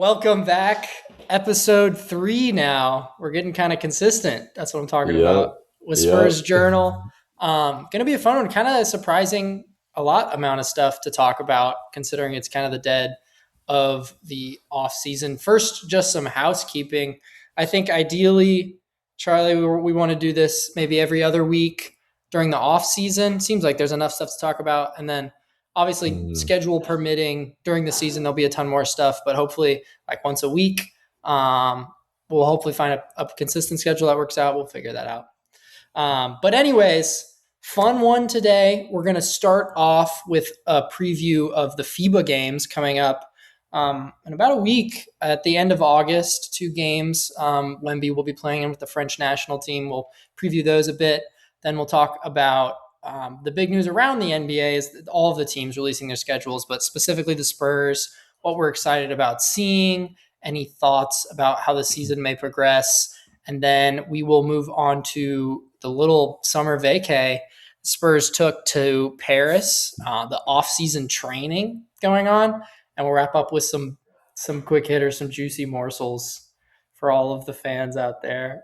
Welcome back. Episode 3 now. We're getting kind of consistent. That's what I'm talking Yep. about with Yep. Spurs Journal. Gonna be a fun one. Kind of surprising a lot amount of stuff to talk about considering it's kind of the dead of the off season. First, just some housekeeping. I think ideally, Charlie, we want to do this maybe every other week during the off season. Seems like there's enough stuff to talk about. And then obviously Mhm. schedule permitting during the season, there'll be a ton more stuff, but hopefully like once a week. Um, we'll hopefully find a consistent schedule that works out. We'll figure that out. But anyways, fun one today. We're going to start off with a preview of the FIBA games coming up in about a week at the end of August. Two games. Wemby will be playing in with the French national team. We'll preview those a bit. Then we'll talk about the big news around the NBA is that all of the teams releasing their schedules, but specifically the Spurs, what we're excited about seeing, any thoughts about how the season may progress. And then we will move on to the little summer vacay Spurs took to Paris, the off-season training going on, and we'll wrap up with some quick hitters, some juicy morsels for all of the fans out there.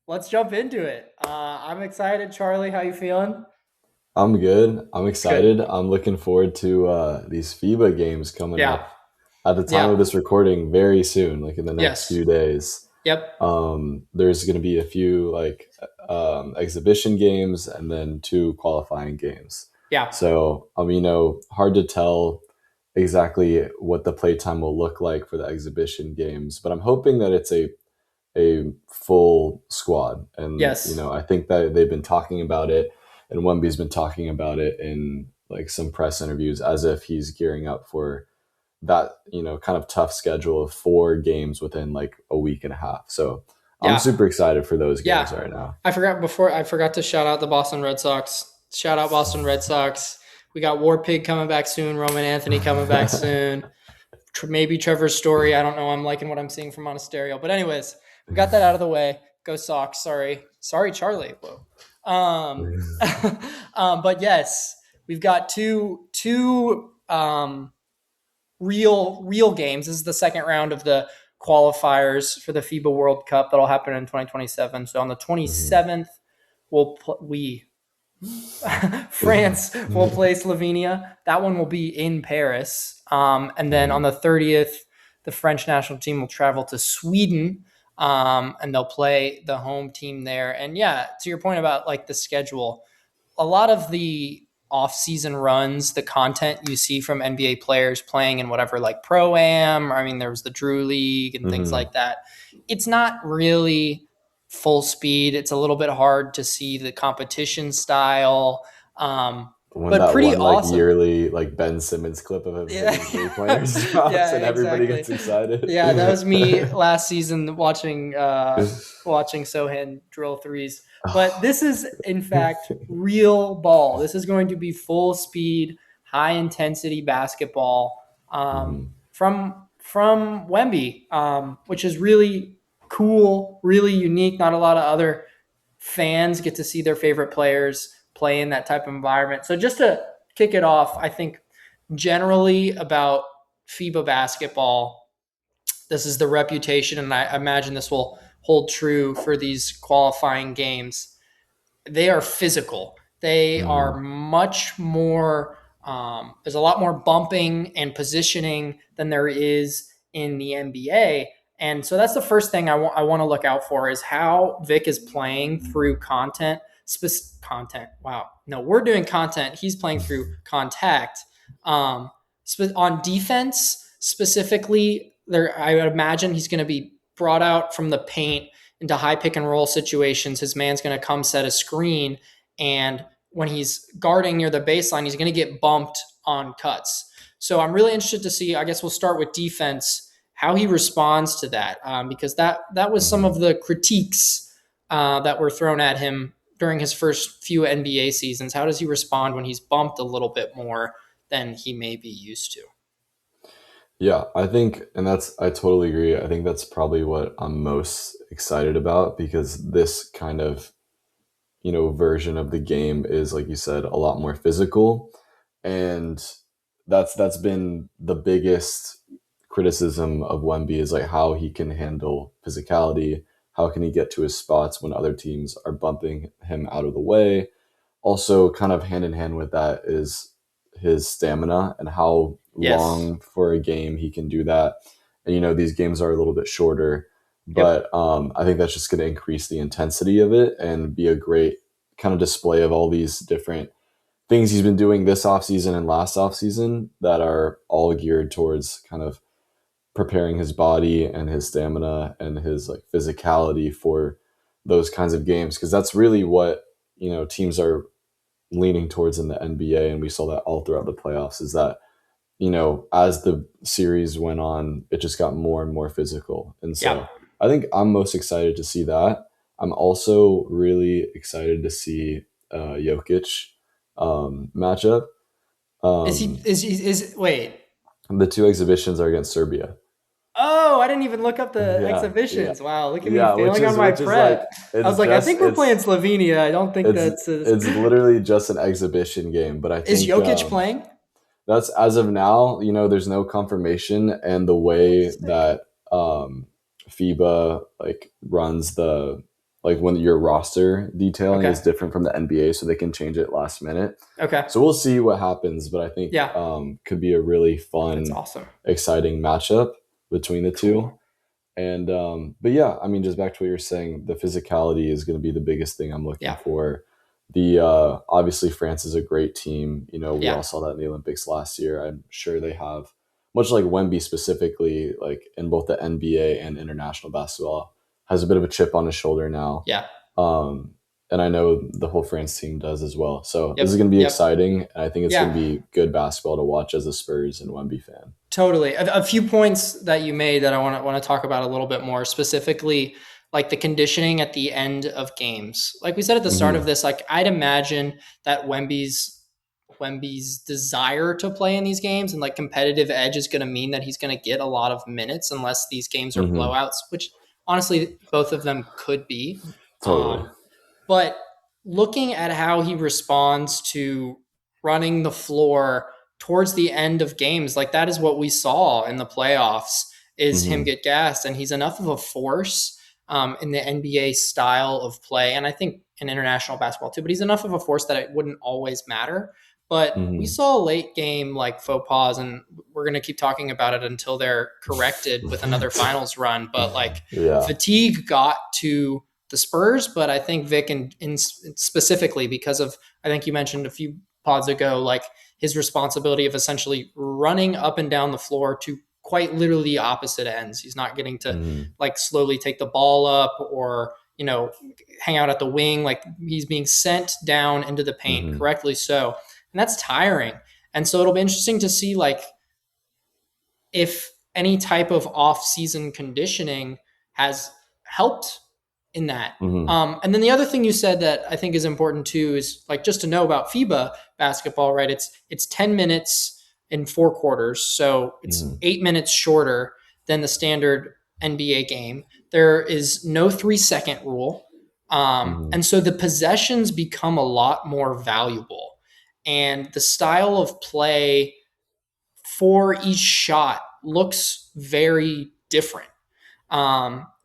Let's jump into it. I'm excited, Charlie. How you feeling? I'm good. I'm Good. excited. I'm looking forward to these FIBA games coming Yeah. up at the time of Yeah. this recording very soon, like in the next Yes. few days. Yep. There's going to be a few exhibition games and then two qualifying games. Yeah. So, hard to tell exactly what the playtime will look like for the exhibition games, but I'm hoping that it's a full squad. And, Yes. I think that they've been talking about it and Wemby's been talking about it in like some press interviews as if he's gearing up for that, kind of tough schedule of four games within like a week and a half. So I'm Yeah. super excited for those games Yeah. right now. I forgot to shout out the Boston Red Sox. Shout out Boston Red Sox. We got War Pig coming back soon. Roman Anthony coming back soon. Maybe Trevor's Story. I don't know. I'm liking what I'm seeing from Monasterio. But anyways, we got that out of the way. Go Sox. Sorry, Charlie. Whoa. But yes, we've got two real games. This is the second round of the qualifiers for the FIBA World Cup that'll happen in 2027. So on the Mhm. 27th, we France will play Slovenia. That one will be in Paris. And then on Mhm. the 30th, the French national team will travel to Sweden, and they'll play the home team there. And yeah, to your point about like the schedule, a lot of the off-season runs, the content you see from NBA players playing in whatever like pro am, I mean, there was the Drew League and things Mhm. like that. It's not really full speed. It's a little bit hard to see the competition style, When but that pretty one like awesome. yearly like Ben Simmons clip of him Yeah, hitting three pointers drops yeah, and everybody exactly. gets excited. Yeah, that was me last season watching Sohan drill threes. But this is in fact real ball. This is going to be full speed, high intensity basketball Mhm. from Wemby, which is really cool, really unique. Not a lot of other fans get to see their favorite players play in that type of environment. So just to kick it off, I think generally about FIBA basketball, this is the reputation, and I imagine this will hold true for these qualifying games. They are physical. They are Mhm. much more. There's a lot more bumping and positioning than there is in the NBA, and so that's the first thing I want to look out for is how Vic is playing through content. Content. Wow. No, we're doing content. He's playing through contact. Um, on defense specifically, there I would imagine he's going to be brought out from the paint into high pick and roll situations. His man's going to come set a screen, and when he's guarding near the baseline, he's going to get bumped on cuts. So I'm really interested to see. I guess we'll start with defense, how he responds to that, because that was some of Mhm. the critiques that were thrown at him during his first few NBA seasons. How does he respond when he's bumped a little bit more than he may be used to? Yeah, I think, and I totally agree. I think that's probably what I'm most excited about because this kind of, version of the game is, like you said, a lot more physical. And that's been the biggest criticism of Wemby is like how he can handle physicality, how can he get to his spots when other teams are bumping him out of the way. Also, kind of hand in hand with that is his stamina and how Yes. long for a game he can do that. And these games are a little bit shorter, Yep. but I think that's just going to increase the intensity of it and be a great kind of display of all these different things he's been doing this offseason and last offseason that are all geared towards kind of preparing his body and his stamina and his like physicality for those kinds of games, because that's really what teams are leaning towards in the NBA, and we saw that all throughout the playoffs, is that as the series went on, it just got more and more physical. And Yeah. so I think I'm most excited to see that. I'm also really excited to see Jokic matchup. Is he, Um, wait. the two exhibitions are against Serbia. Oh, I didn't even look up the Yeah, yeah, exhibitions. Wow, look at me yeah. Which failing on is my which is like prep. I it's was like, I just think we're playing Slovenia. I don't think it's that's a, it's literally just an exhibition game, but I is think Jokic playing? that's as of now. There's no confirmation, and the Oh, way sick. that FIBA like runs the like when your roster detailing Okay. is different from the NBA, so they can change it last minute. Okay. So we'll see what happens, but I think Yeah, could be a really that's fun, awesome. exciting matchup between the two. Cool. And but yeah, I mean, just back to what you're saying, the physicality is going to be the biggest thing I'm looking Yeah. for. The obviously France is a great team. We Yeah. all saw that in the Olympics last year. I'm sure they have, much like Wemby specifically, like in both the NBA and international basketball, has a bit of a chip on his shoulder now. Yeah. Um, and I know the whole France team does as well. So this is Yep. going to be Yep. exciting, and I think it's going to Yeah. be good basketball to watch as a Spurs and Wemby fan. Totally. A few points that you made that I want to talk about a little bit more specifically, like the conditioning at the end of games. Like we said at the start of Hmm. this, like I'd imagine that Wemby's desire to play in these games and like competitive edge is going to mean that he's going to get a lot of minutes unless these games are Hmm. blowouts, which honestly both of them could be. Totally. But looking at how he responds to running the floor towards the end of games, like that is what we saw in the playoffs, is him Hmm. get gassed, and he's enough of a force in the NBA style of play, and I think in international basketball too. But he's enough of a force that it wouldn't always matter. But we Hmm. saw a late game like faux pas, and we're going to keep talking about it until they're corrected with another finals run. But like Yeah. fatigue got to the Spurs, but I think Vic in specifically because of, I think you mentioned a few pods ago, like his responsibility of essentially running up and down the floor to quite literally the opposite ends. He's not getting to Hmm. like slowly take the ball up or, hang out at the wing. Like he's being sent down into the paint, Hmm. correctly so. And that's tiring. And so it'll be interesting to see like if any type of off-season conditioning has helped in that. Hmm. And then the other thing you said that I think is important too is like just to know about FIBA basketball, right? It's 10 minutes in 4 quarters, so it's Hmm. 8 minutes shorter than the standard NBA game. There is no 3-second rule, Hmm. and so the possessions become a lot more valuable, and the style of play for each shot looks very different.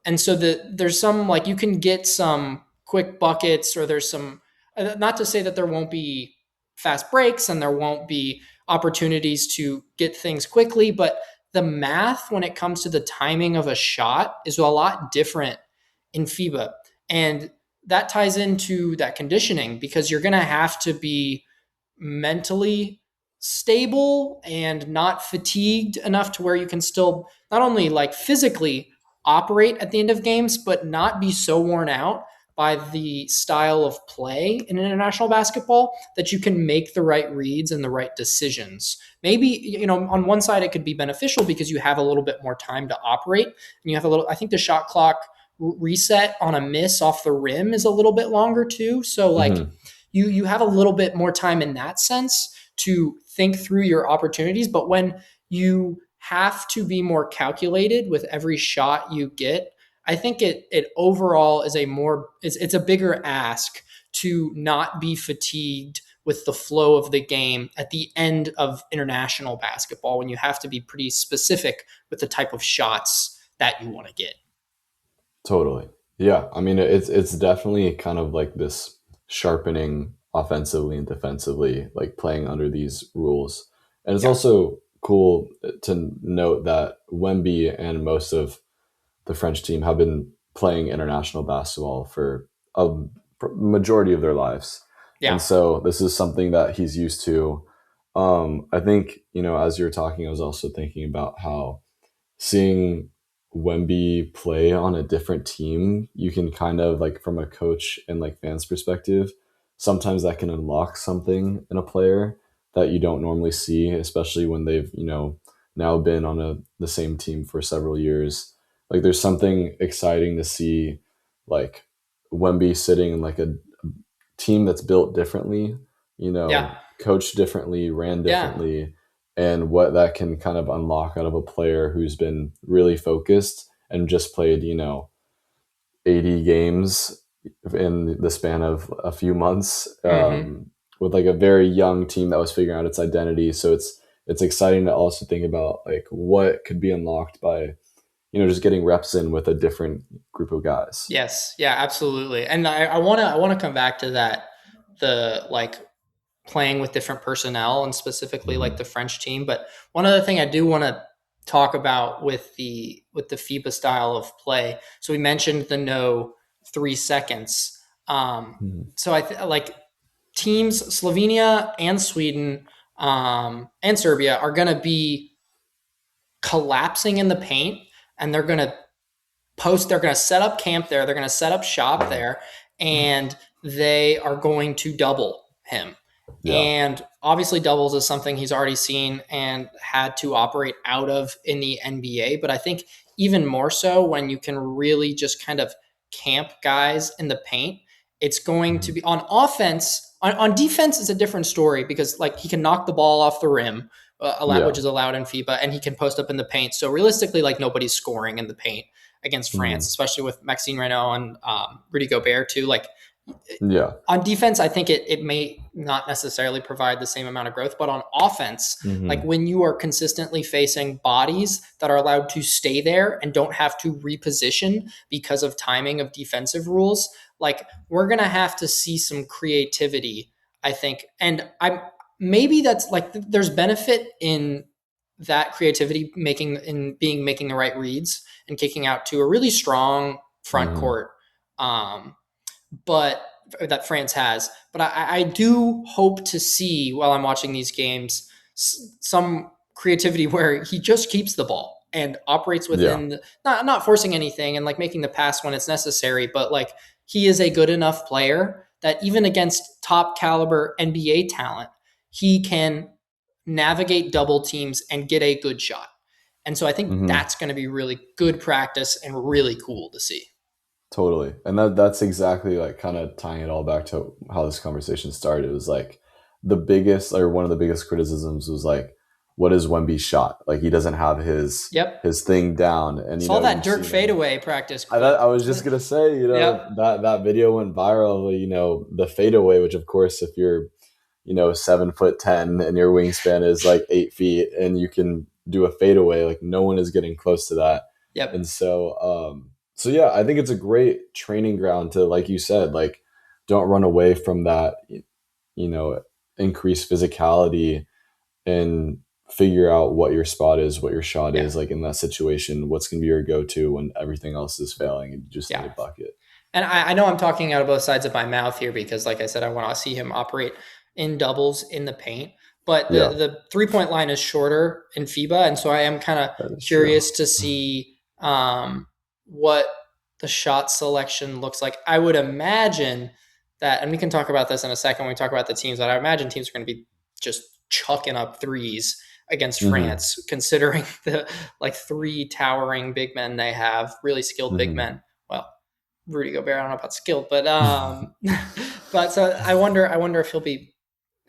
And so there's some like you can get some quick buckets, or there's some, not to say that there won't be fast breaks and there won't be opportunities to get things quickly, but the math when it comes to the timing of a shot is a lot different in FIBA. And that ties into that conditioning because you're going to have to be mentally stable and not fatigued enough to where you can still not only like physically operate at the end of games, but not be so worn out by the style of play in international basketball that you can make the right reads and the right decisions. Maybe, on one side it could be beneficial because you have a little bit more time to operate and you have a little, I think the shot clock reset on a miss off the rim is a little bit longer too. So like Hmm. you have a little bit more time in that sense to think through your opportunities. But when you have to be more calculated with every shot you get, I think it overall is it's a bigger ask to not be fatigued with the flow of the game at the end of international basketball when you have to be pretty specific with the type of shots that you want to get. Totally. Yeah. I mean, it's definitely kind of like this sharpening offensively and defensively, like playing under these rules. And it's Yeah. also cool to note that Wemby and most of the French team have been playing international basketball for a majority of their lives. And Yeah. so this is something that he's used to. I think, as you're talking, I was also thinking about how seeing Wemby play on a different team, you can kind of like from a coach and like fans perspective, sometimes that can unlock something in a player that you don't normally see, especially when they've, now been on the same team for several years. Like there's something exciting to see like Wemby sitting in like a team that's built differently, Yeah. coached differently, ran Yeah. differently, and what that can kind of unlock out of a player who's been really focused and just played, 80 games in the span of a few months, Mm-hmm. with like a very young team that was figuring out its identity. So it's exciting to also think about like what could be unlocked by, just getting reps in with a different group of guys. Yes. Yeah, absolutely. And I wanna come back to that, the like playing with different personnel and specifically like Hmm. the French team. But one other thing I do want to talk about with the FIBA style of play. So we mentioned the no 3 seconds. Hmm. So like teams Slovenia and Sweden and Serbia are going to be collapsing in the paint, and they're going to set up camp there. They're going to set up shop there, and they are going to double him. Yeah. And obviously, doubles is something he's already seen and had to operate out of in the NBA. But I think even more so when you can really just kind of camp guys in the paint, it's going to Hmm. be on offense. On defense, is a different story because like he can knock the ball off the rim, which Yeah. is allowed in FIBA, and he can post up in the paint. So realistically, like nobody's scoring in the paint against France, Hmm. especially with Maxime Renault and Rudy Gobert too. Like Yeah. on defense, I think it may not necessarily provide the same amount of growth, but on offense, like Hmm. when you are consistently facing bodies that are allowed to stay there and don't have to reposition because of timing of defensive rules, like we're gonna have to see some creativity, I think. And I'm maybe that's like there's benefit in that creativity making the right reads and kicking out to a really strong front Hmm. court. But that France has. But I do hope to see while I'm watching these games some creativity where he just keeps the ball and operates Yeah. within not forcing anything and like making the pass when it's necessary, but like he is a good enough player that even against top caliber NBA talent, he can navigate double teams and get a good shot. And so I think Hmm. that's going to be really good practice and really cool to see. Totally. And that's exactly like kind of tying it all back to how this conversation started. It was like the biggest or one of the biggest criticisms was like, what is Wemby's shot? Like he doesn't have his Yep. his thing down. And Saw that you've Dirk seen him. fadeaway practice I clip. was just gonna say, Yep. that video went viral, the fadeaway, which of course if you're, 7'10" and your wingspan is like 8 feet and you can do a fadeaway, like no one is getting close to that. And Yep. so yeah, I think it's a great training ground to, like you said, like don't run away from that, you know, increased physicality and figure out what your spot is, what your shot Yeah. is, like in that situation, what's gonna be your go-to when everything else is failing and you just need a Yeah. bucket. And I know I'm talking out of both sides of my mouth here because, like I said, I want to see him operate in doubles in the paint. But Yeah, the 3 point line is shorter in FIBA, and so I am kind of that is true. curious to see what the shot selection looks like. I would imagine that, and we can talk about this in a second when we talk about the teams. But I imagine teams are going to be just chucking up threes against Hmm. France, considering the like three towering big men they have, really skilled big Hmm. men. Well, Rudy Gobert, I don't know about skilled, but but so I wonder if he'll be,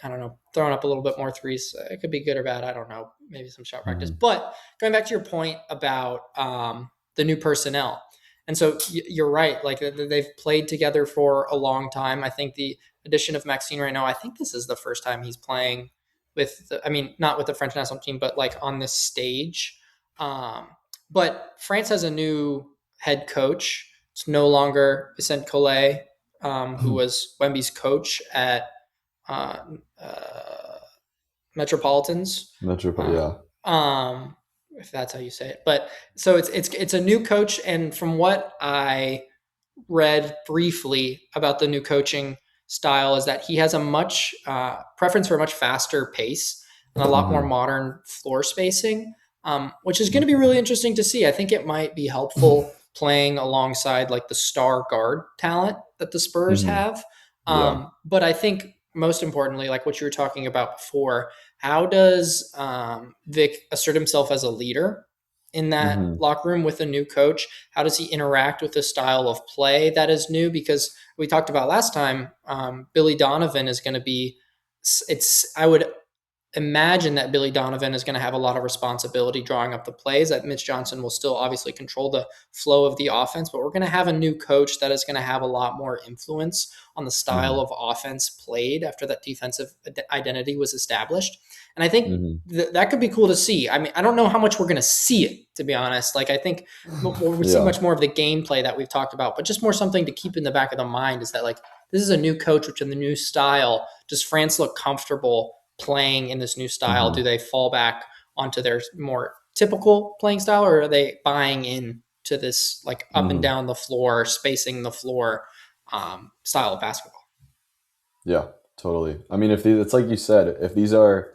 I don't know, throwing up a little bit more threes. It could be good or bad. I don't know. Maybe some shot practice. Hmm. But going back to your point about the new personnel, and so you're right. Like they've played together for a long time. I think addition of Maxine right now. I think this is the first time he's playing not with the French national team, but like on this stage. Um, but France has a new head coach. It's no longer Vincent Collet, who was Wemby's coach at uh, uh, Metropolitans. Yeah. If that's how you say it. But so it's a new coach, and from what I read briefly about the new coaching style is that he has a much preference for a much faster pace and a lot more modern floor spacing, which is going to be really interesting to see. I think it might be helpful playing alongside like the star guard talent that the Spurs have. Yeah. But I think most importantly, like what you were talking about before, how does Vic assert himself as a leader in that locker room with a new coach? How does he interact with the style of play that is new? Because we talked about last time, Billy Donovan is going to be. I would imagine that Billy Donovan is going to have a lot of responsibility drawing up the plays. That Mitch Johnson will still obviously control the flow of the offense, but we're going to have a new coach that is going to have a lot more influence on the style of offense played after that defensive identity was established. And I think that could be cool to see. I mean, I don't know how much we're going to see it, to be honest. Like, I think we'll see much more of the gameplay that we've talked about, but just more something to keep in the back of the mind is that, like, this is a new coach, which in the new style, does France look comfortable playing in this new style? Do they fall back onto their more typical playing style, or are they buying in to this like up and down the floor, spacing the floor style of basketball? Yeah, totally. I mean, it's like you said, if these are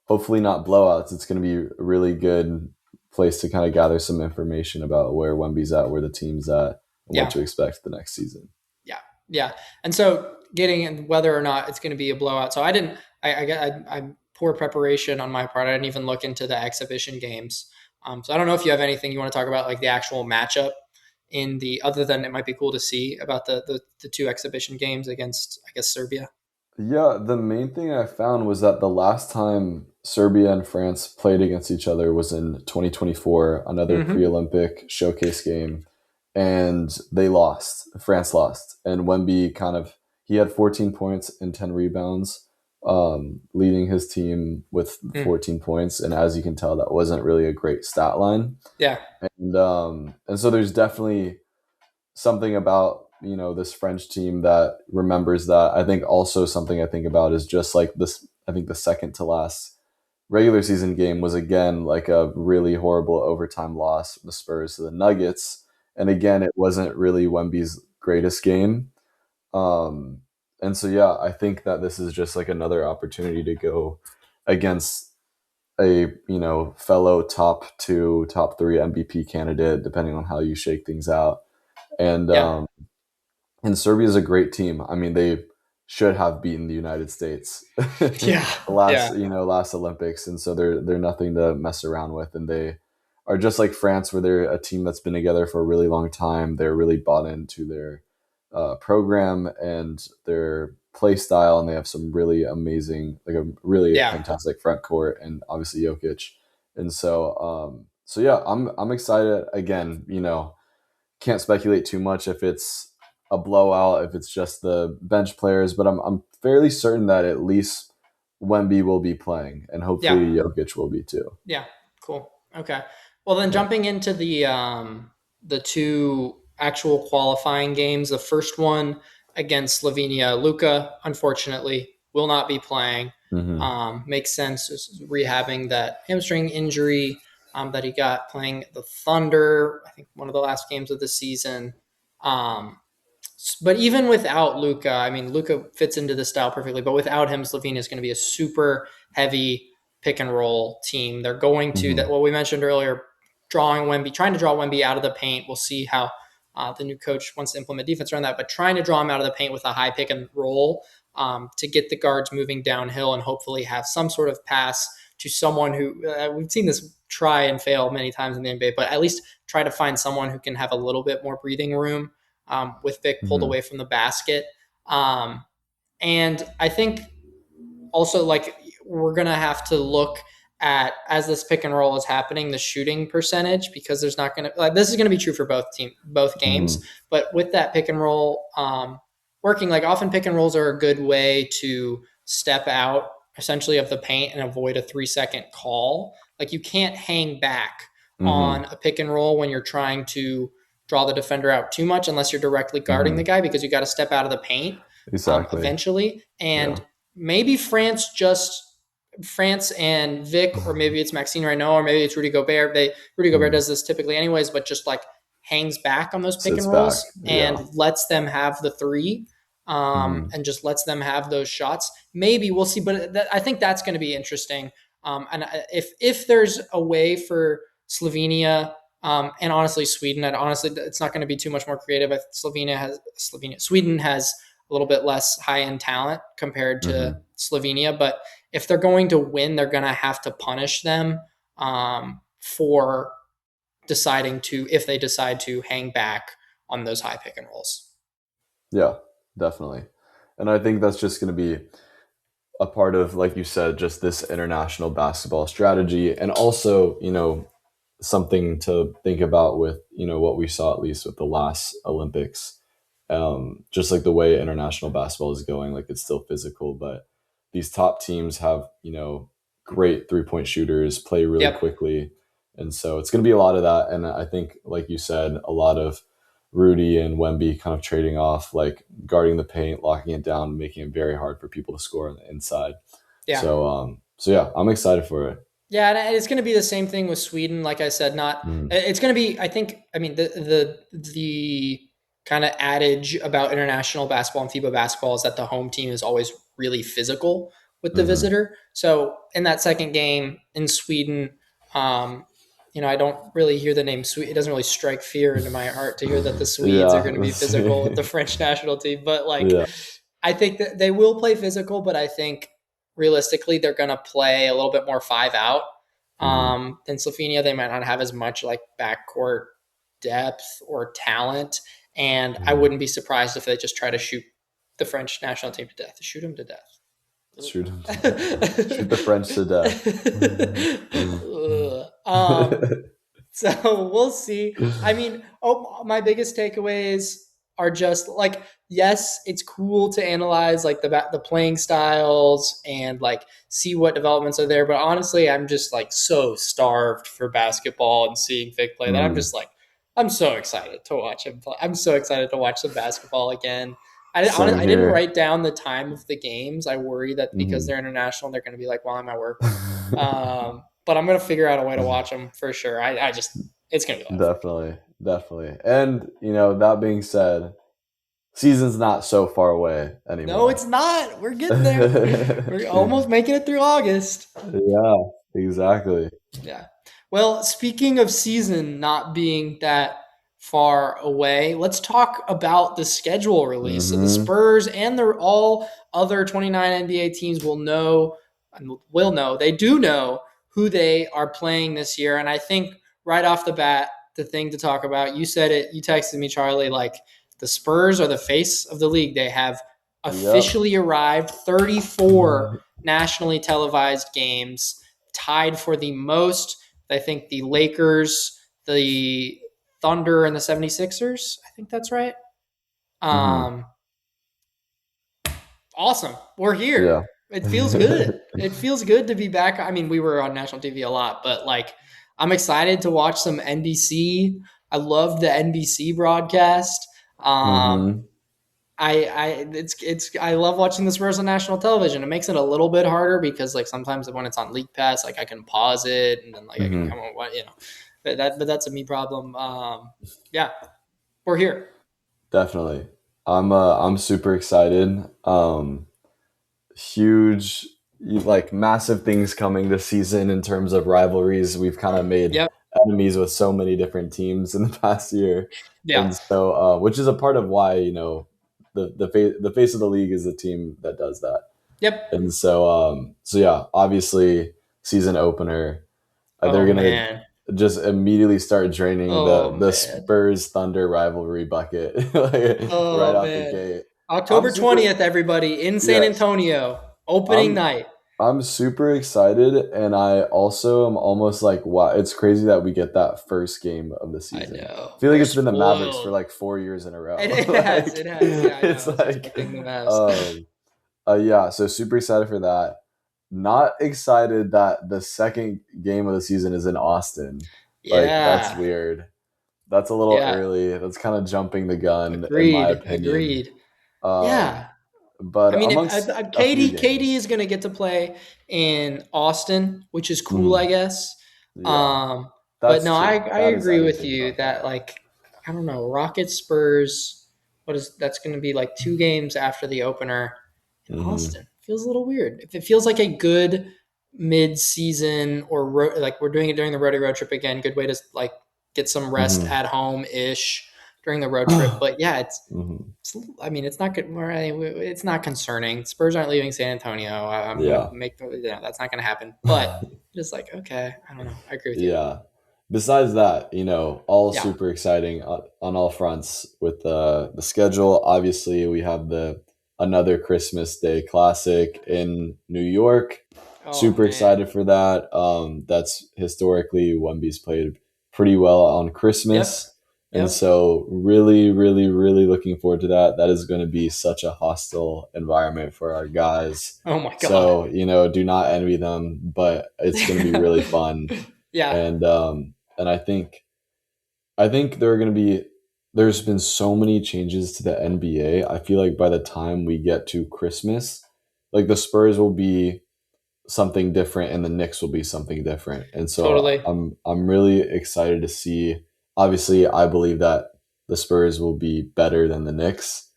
hopefully not blowouts, it's going to be a really good place to kind of gather some information about where Wemby's at, where the team's at, and what to expect the next season. Yeah. And so getting in whether or not it's going to be a blowout. So I poor preparation on my part. I didn't even look into the exhibition games. So I don't know if you have anything you want to talk about, like the actual matchup other than it might be cool to see about the two exhibition games against, I guess, Serbia. Yeah, the main thing I found was that the last time Serbia and France played against each other was in 2024, another pre-Olympic showcase game, and they lost. France lost, and Wemby he had 14 points and 10 rebounds, leading his team with 14 points. And as you can tell, that wasn't really a great stat line. Yeah. And so there's definitely something about, this French team that remembers that. I think also something I think about is just like this, I think the second to last regular season game was again like a really horrible overtime loss from the Spurs to the Nuggets. And again, it wasn't really Wemby's greatest game. And so, yeah, I think that this is just like another opportunity to go against a, fellow top 2, top 3 MVP candidate, depending on how you shake things out. And, and Serbia is a great team. I mean, they should have beaten the United States last Olympics. And so they're nothing to mess around with. And they are just like France, where they're a team that's been together for a really long time. They're really bought into their program and their play style, and they have some really amazing, like a really fantastic front court, and obviously Jokic. And so, I'm excited. Again, can't speculate too much if it's a blowout, if it's just the bench players, but I'm fairly certain that at least Wemby will be playing, and hopefully Jokic will be too. Yeah, cool. Okay. Well, then jumping into the two actual qualifying games, the first one against Slovenia, Luka, unfortunately, will not be playing. Makes sense. Just rehabbing that hamstring injury that he got playing the Thunder, I think one of the last games of the season. But even without Luka, I mean, Luka fits into the style perfectly, but without him, Slovenia is going to be a super heavy pick and roll team. They're going to that. What we mentioned earlier, trying to draw Wemby out of the paint. We'll see how the new coach wants to implement defense around that, but trying to draw him out of the paint with a high pick and roll to get the guards moving downhill and hopefully have some sort of pass to someone who we've seen this try and fail many times in the NBA, but at least try to find someone who can have a little bit more breathing room with Vic pulled away from the basket. And I think also, like, we're going to have to look at, as this pick and roll is happening, the shooting percentage, because there's not going to, like, this is going to be true for both games, but with that pick and roll, working. Like often pick and rolls are a good way to step out essentially of the paint and avoid a 3-second call. Like you can't hang back Mm-hmm. on a pick and roll when you're trying to draw the defender out too much unless you're directly guarding Mm-hmm. the guy, because you got to step out of the paint Exactly. eventually. Yeah. And maybe France and Vic, or maybe it's Maxine right now, or maybe it's Rudy Gobert. Rudy Gobert Mm. does this typically anyways, but just like hangs back on those pick Sits and back. rolls Yeah. and lets them have the three, Mm-hmm. and just lets them have those shots. Maybe we'll see, but I think that's going to be interesting. And if there's a way for Slovenia, and honestly Sweden, and honestly it's not going to be too much more creative. Sweden has a little bit less high end talent compared to Mm-hmm. Slovenia, but if they're going to win, they're going to have to punish them for deciding to, if they decide to hang back on those high pick and rolls. Yeah, definitely. And I think that's just going to be a part of, like you said, just this international basketball strategy. And also, something to think about with, what we saw at least with the last Olympics. Just like the way international basketball is going, like it's still physical, but these top teams have, great 3-point shooters, play really Yep. quickly. And so it's going to be a lot of that. And I think, like you said, a lot of Rudy and Wemby kind of trading off, like guarding the paint, locking it down, making it very hard for people to score on the inside. Yeah. So yeah, I'm excited for it. Yeah, and it's going to be the same thing with Sweden. Like I said, not Mm, it's going to be. I think. I mean, the kind of adage about international basketball and FIBA basketball is that the home team is always really physical with the hmm. visitor. So in that second game in Sweden, I don't really hear the name Sweden. It doesn't really strike fear into my heart to hear that the Swedes are Yeah, going to be let's physical with see. the French national team. But like, Yeah. I think that they will play physical, but I think realistically they're going to play a little bit more five out Hmm. than Slovenia. They might not have as much like backcourt depth or talent, and I Hmm. wouldn't be surprised if they just try to shoot the French national team to death. Shoot them to death. Shoot him to death. Shoot the French to death. um, so we'll see. I mean, my biggest takeaways are just like, yes, it's cool to analyze like the playing styles and like see what developments are there. But honestly, I'm just like so starved for basketball and seeing Vic play that I'm Mm, just like, I'm so excited to watch him play. I'm so excited to watch some basketball again. same I didn't here. write down the time of the games. I worry that because Hmm. they're international, they're going to be like while I'm at work. But I'm gonna figure out a way to watch them for sure. I just it's gonna be a lot of fun. Definitely, definitely. And that being said, season's not so far away No, anymore. it's not. We're getting there. We're almost making it through August. Yeah, exactly. Yeah. Well, speaking of season not being that far away, let's talk about the schedule release. So the Hmm. Spurs and the all other 29 NBA teams they do know who they are playing this year. And I think right off the bat, the thing to talk about, you said it, you texted me, Charlie, like the Spurs are the face of the league. They have Yep. officially arrived 34 nationally televised games, tied for the most. I think the Lakers, the Thunder, and the 76ers. I think that's right. Hmm. Um, awesome. We're Yeah. here. It feels good. It feels good to be back. I mean, we were on national TV a lot, but like, I'm excited to watch some NBC. I love the NBC broadcast. Um, Hmm. I love watching the Spurs on national television. It makes it a little bit harder because like sometimes when it's on League Pass, like I can pause it and then like I can Hmm. come on what but that's a me problem. Yeah, we're here. Definitely. I'm super excited. Huge, like massive things coming this season in terms of rivalries. We've kind of made Yep. enemies with so many different teams in the past year, Yeah. and so which is a part of why the face of the league is the team that does that. Yep. And so yeah, obviously season opener, they're Oh gonna man. just immediately start draining Oh the man. Spurs Thunder rivalry bucket like, right Oh out the man. gate. I'm October super 20th, everybody in San yes. Antonio, opening I'm night. I'm super excited, and I also am almost like, wow, it's crazy that we get that first game of the I season. I know. feel like We're it's been the Mavericks for spoiled. like 4 years in a row. It has. Like, It has. Yeah, I know. it's I was like, expecting the Mavs. um, yeah, so super excited for that. Not excited that the second game of the season is in Austin. Like, that's Yeah. weird. That's a little Yeah. early. That's kind of jumping the gun, in my Agreed. opinion. Agreed. Um, Yeah. but I mean, amongst a few KD games, is going to get to play in Austin, which is cool, I Mhm. guess. Yeah, Um, but that's no, true. I That is agree with anything you but that bad. like I don't know, Rockets Spurs. That's going to be like 2 games after the opener in Hmm. Austin. Feels a little weird. If it feels like a good mid-season or like we're doing it during the road trip again, good way to like get some rest Hmm. at home ish during the road trip. But yeah, Hmm. I mean, it's not good. It's not concerning. Spurs aren't leaving San Antonio. I'm gonna Yeah. make that's not gonna happen. But just like okay, I don't know. I agree with you. Yeah. Besides that, all Yeah. super exciting on all fronts with the schedule. Obviously, we have the another Christmas Day Classic in New York. Oh Super man. excited for that. That's historically Wemby's played pretty well on Yep. Christmas. And Yep. so really, really, really looking forward to that. That is going to be such a hostile environment for our guys. Oh my god. So, do not envy them, but it's going to be really fun. Yeah. And I think there's been so many changes to the NBA. I feel like by the time we get to Christmas, like the Spurs will be something different and the Knicks will be something different. And so Totally. I'm really excited to see. Obviously, I believe that the Spurs will be better than the Knicks,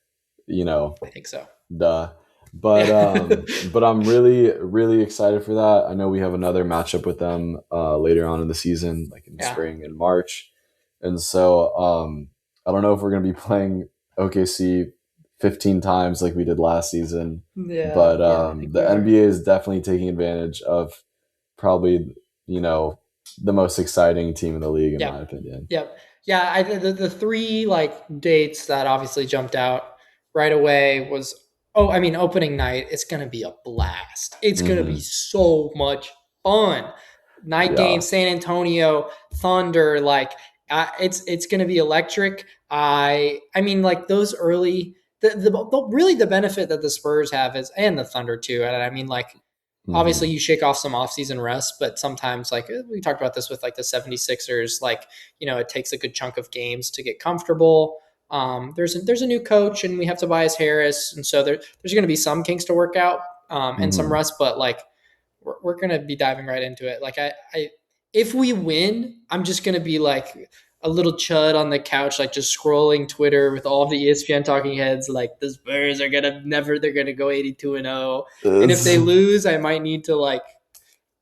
you know, I think so. duh. But I'm really, really excited for that. I know we have another matchup with them later on in the season, like in Yeah. spring and March. And so I don't know if we're gonna be playing OKC 15 times like we did last season, Yeah. but Yeah. I think the we are. NBA is definitely taking advantage of probably, you know, the most exciting team in the league, in Yeah. my opinion. Yep. Yeah, the three like dates that obviously jumped out right away was I mean opening night, it's gonna be a blast. It's gonna be Hmm. so much fun. Night game, Yeah. San Antonio, Thunder, like it's gonna be electric. I mean like those early really the benefit that the Spurs have is and the Thunder too. And I mean like obviously Hmm. you shake off some offseason rest, but sometimes like we talked about this with like the 76ers, like, it takes a good chunk of games to get comfortable. There's a new coach and we have Tobias Harris. And so there's going to be some kinks to work out and some Hmm. rest, but like we're going to be diving right into it. Like if we win, I'm just going to be like a little chud on the couch, like just scrolling Twitter with all of the ESPN talking heads. Like the Spurs are they're gonna go 82-0, and if they It's, lose, I might need to like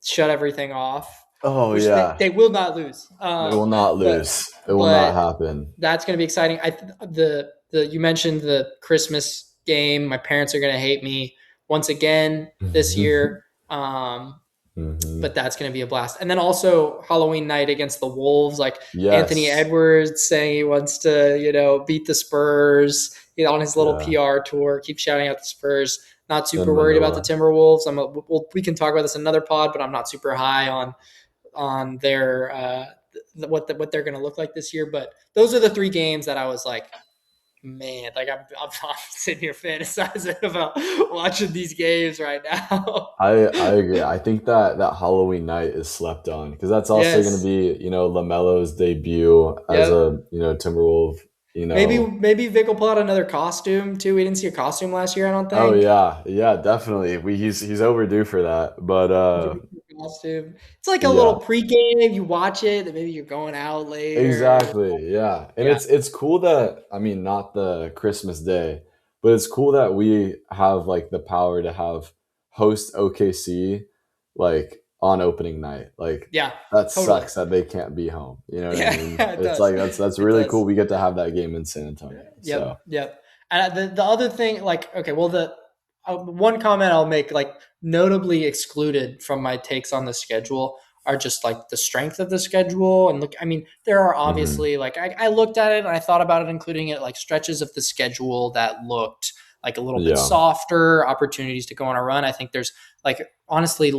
shut everything off, oh which yeah. they will not lose. They will not But lose. It will not but happen. that's going to be exciting. The you mentioned the Christmas game. My parents are going to hate me once again this year. Um, Hmm. but that's going to be a blast. And then also Halloween night against the Wolves, like Anthony Yes. Edwards saying he wants to, beat the Spurs, on his little Yeah. PR tour, keep shouting out the Spurs. Not super In worried about the Manila. Timberwolves. We can talk about this in another pod, but I'm not super high on their what they're going to look like this year. But those are the 3 games that I was like, man, like I'm sitting here fantasizing about watching these games right now. I agree. I think that Halloween night is slept on because that's also going to Yes. be Lamelo's debut as Yep. a Timberwolf. You know. Maybe Vic will pull out another costume too. We didn't see a costume last year, I don't Oh think. yeah, yeah, definitely. He's overdue for that. But Give me a costume. It's like a yeah, little pregame. You watch it, and maybe you're going out later. exactly. Yeah. And Yeah, it's cool that, I mean, not the Christmas day, but it's cool that we have like the power to have host OKC like on opening night. Like yeah, that totally. sucks that they can't be home. You know what I Yeah, mean? it It's does. like that's It really cool. does. We get to have that game in San Antonio. Yep, So, yep. And the other thing, like, okay, well, the one comment I'll make, like, notably excluded from my takes on the schedule are just like the strength of the schedule. And look, I mean, there are mhm. obviously like I looked at it and I thought about it, including it like stretches of the schedule that looked like a little bit Yeah. softer, opportunities to go on a run. I think there's like honestly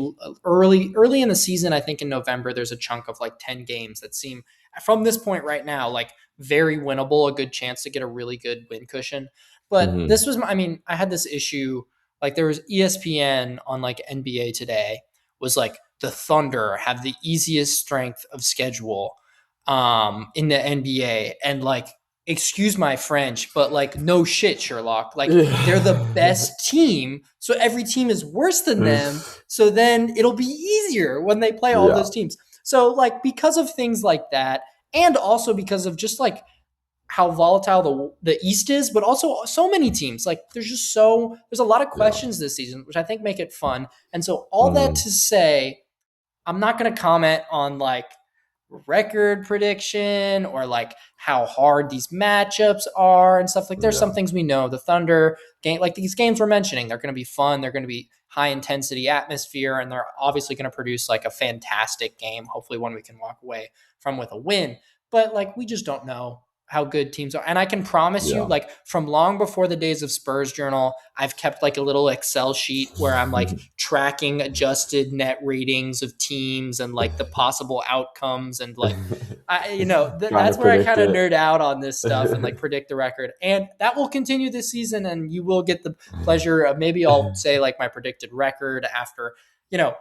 early in the season, I think in November there's a chunk of like 10 games that seem from this point right now like very winnable, a good chance to get a really good win cushion. But Hmm. this was I mean, I had this issue like there was ESPN on like NBA Today was like the Thunder have the easiest strength of schedule in the NBA and like excuse my French, but like no shit, Sherlock. Like they're the Yeah. best team, so every team is worse than them. So then it'll be easier when they play all Yeah. those teams. So like because of things like that, and also because of just like how volatile the East is, but also so many teams. Like there's a lot of Yeah. questions this season, which I think make it fun. And so all that Hmm. to say, I'm not going to comment on like record prediction or like how hard these matchups are and stuff. Like there's some Yeah. things we know. The Thunder game, like these games we're mentioning, they're going to be fun. They're going to be high intensity atmosphere, and they're obviously going to produce like a fantastic game. Hopefully, one we can walk away from with a win. But like we just don't know how good teams are. And I can promise you, Yeah. like from long before the days of Spurs Journal, I've kept like a little Excel sheet where I'm like tracking adjusted net ratings of teams and like the possible outcomes and like Trying to that's where I predict kind of it. nerd out on this stuff and like predict the record. And that will continue this season, and you will get the pleasure of maybe I'll say like my predicted record after,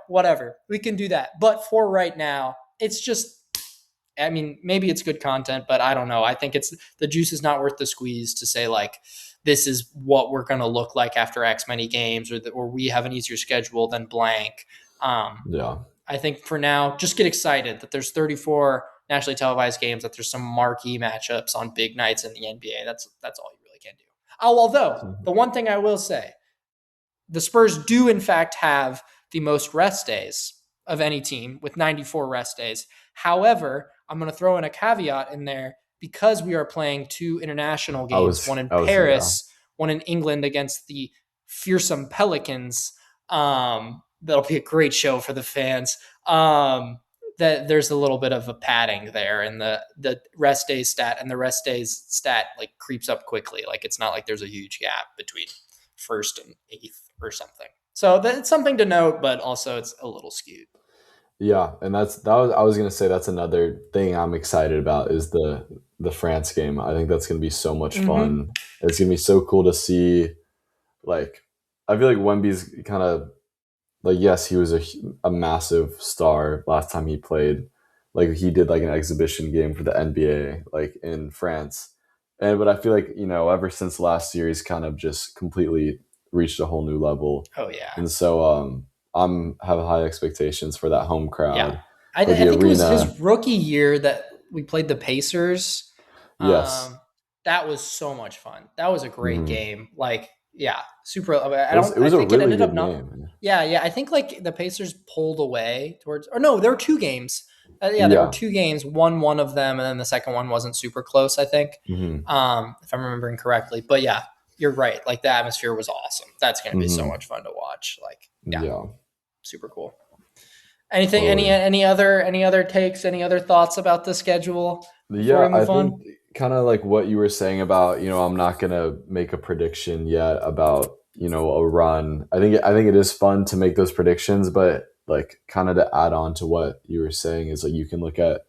whatever. We can do that. But for right now, it's just I mean, maybe it's good content, but I don't know. I think it's the juice is not worth the squeeze to say like this is what we're going to look like after X many games, or we have an easier schedule than blank. Um, Yeah. I think for now, just get excited that there's 34 nationally televised games, that there's some marquee matchups on big nights in the NBA. That's all you really can do. Oh, although the one thing I will say, the Spurs do in fact have the most rest days of any team with 94 rest days. However, I'm going to throw in a caveat in there because we are playing two international games, one in Yeah. Paris, one in England against the fearsome Pelicans. That'll be a great show for the fans. That there's a little bit of a padding there, and the rest days stat and the rest days stat like creeps up quickly. Like it's not like there's a huge gap between first and eighth or something. So that's something to note, but also it's a little skewed. Yeah, and I was gonna say that's another thing I'm excited about is the France game. I think that's gonna be so much Mm-hmm. fun. It's gonna be so cool to see. Like, I feel like Wemby's kind of like, yes, he was a massive star last time he played. Like he did like an exhibition game for the NBA, like in France. But I feel like ever since last year, he's kind of just completely reached a whole new level. Oh yeah, And so I'm have high expectations for that home yeah. crowd, for I the think it was arena. his rookie year that we played the Pacers. Yes. Um, that was so much fun. That was a great Hmm. game. Like, yeah, super. I don't. It I was a think it really ended up good not. game. Yeah, yeah. I think like the Pacers pulled away towards. Or no, there were two games. Yeah, there were Yeah. two games. One of them, and then the second one wasn't super close. I think, Hmm. if I'm remembering correctly. But yeah, you're right. Like the atmosphere was awesome. That's going to be so Hmm. much fun to watch. Like, yeah, Yeah. super cool. Anything? Totally. Any other takes? Any other thoughts about the schedule before we Yeah, I move on? think kind of like what you were saying about, I'm not gonna make a prediction yet about, a run. I think it is fun to make those predictions, but like kind of to add on to what you were saying is like you can look at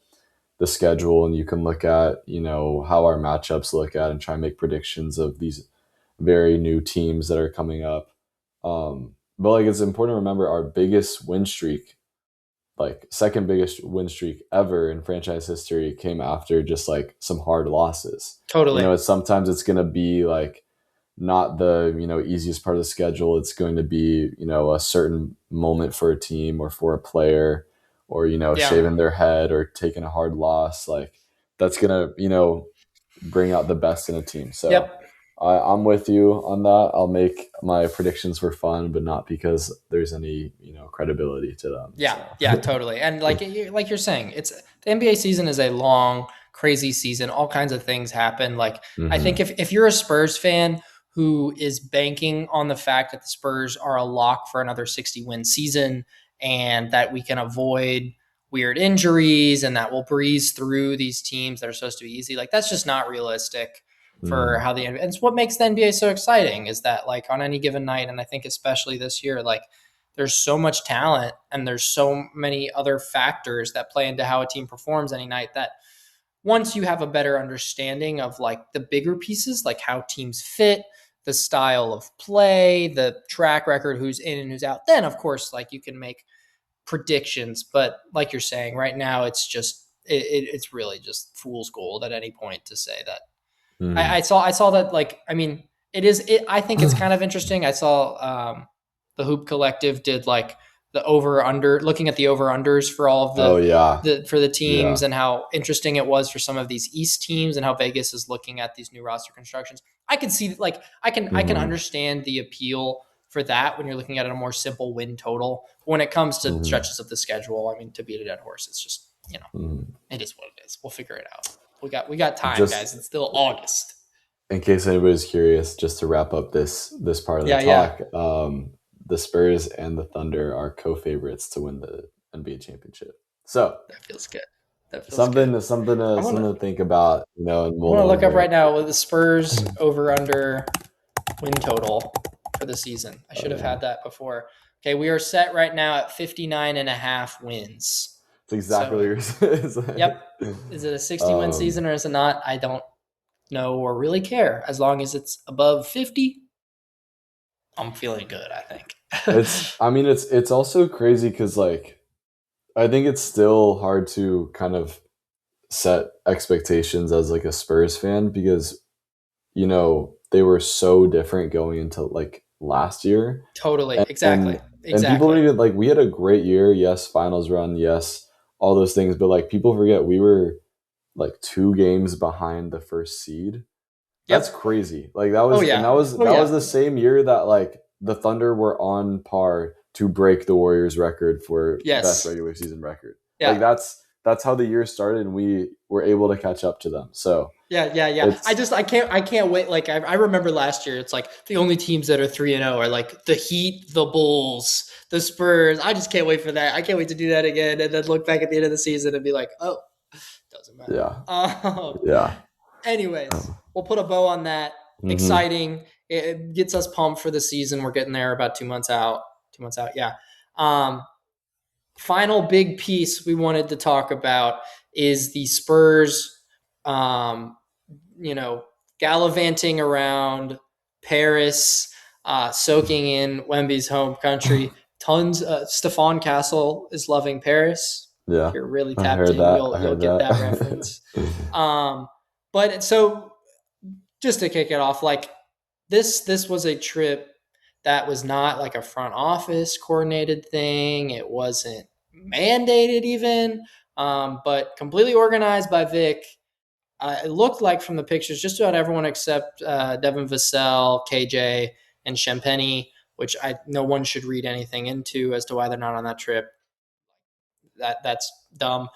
the schedule and you can look at, how our matchups look at and try and make predictions of these very new teams that are coming up. But like it's important to remember our biggest win streak, like second biggest win streak ever in franchise history, came after just like some hard losses. Totally. It's going to be like not the easiest part of the schedule. It's going to be a certain moment for a team or for a player, or Yeah. shaving their head or taking a hard loss. Like that's gonna bring out the best in a team. So Yep. I'm with you on that. I'll make my predictions for fun, but not because there's any credibility to them. Yeah. So Yeah. Totally. And like you're saying, it's the NBA season is a long, crazy season. All kinds of things happen. Like I think hmm if you're a Spurs fan who is banking on the fact that the Spurs are a lock for another 60 win season and that we can avoid weird injuries and that we'll breeze through these teams that are supposed to be easy, like that's just not realistic. for how the, and it's what makes the NBA so exciting is that like on any given night, and I think especially this year, like there's so much talent and there's so many other factors that play into how a team performs any night that once you have a better understanding of like the bigger pieces, like how teams fit, the style of play, the track record, who's in and who's out, then of course, like you can make predictions. But like you're saying, right now, it's just it's really just fool's gold at any point to say that. I saw that like I mean I think it's kind of interesting. I saw the Hoop Collective did like the over under looking at the over unders for all of the teams and how interesting it was for some of these East teams and how Vegas is looking at these new roster constructions. I can see like I can understand the appeal for that when you're looking at a more simple win total. When it comes to stretches of the schedule, I mean, to beat a dead horse, it's just it is what it is. We'll figure it out. We got time, guys. It's still August. In case anybody's curious, just to wrap up this part of the talk, the Spurs and the Thunder are co-favorites to win the NBA championship. So that feels good. Something to think about. You know, I'm gonna look up right now with the Spurs over under win total for the season. I should have had that before. Okay, we are set right now at 59.5 wins. That's exactly what you're saying. Yep. Is it a 60-win season or is it not? I don't know or really care. As long as it's above 50, I'm feeling good, I think. It's also crazy because like I think it's still hard to kind of set expectations as like a Spurs fan because you know they were so different going into like last year. Totally. Exactly. And people don't even like we had a great year, yes, finals run, yes, all those things, but like people forget we were like 2 games behind the first seed. That's crazy. Like that was that was the same year that like the Thunder were on par to break the Warriors record for best regular season record. Yeah. Like that's how the year started and we were able to catch up to them. So yeah. I can't wait. Like I remember last year, it's like the only teams that are 3-0 are like the Heat, the Bulls, the Spurs. I just can't wait for that. I can't wait to do that again and then look back at the end of the season and be like, oh, doesn't matter. Yeah. Anyways, we'll put a bow on that. Exciting. It gets us pumped for the season. We're getting there about 2 months out. 2 months out. Yeah. Final big piece we wanted to talk about is the Spurs, gallivanting around Paris, soaking in Wemby's home country. Tons. Stephon Castle is loving Paris. Yeah. If you're really tapped in, you'll get that reference. But so just to kick it off, like this was a trip that was not like a front office coordinated thing. It wasn't mandated even, but completely organized by Vic. It looked like from the pictures, just about everyone except Devin Vassell, KJ, and Champagny, which no one should read anything into as to why they're not on that trip. That's dumb.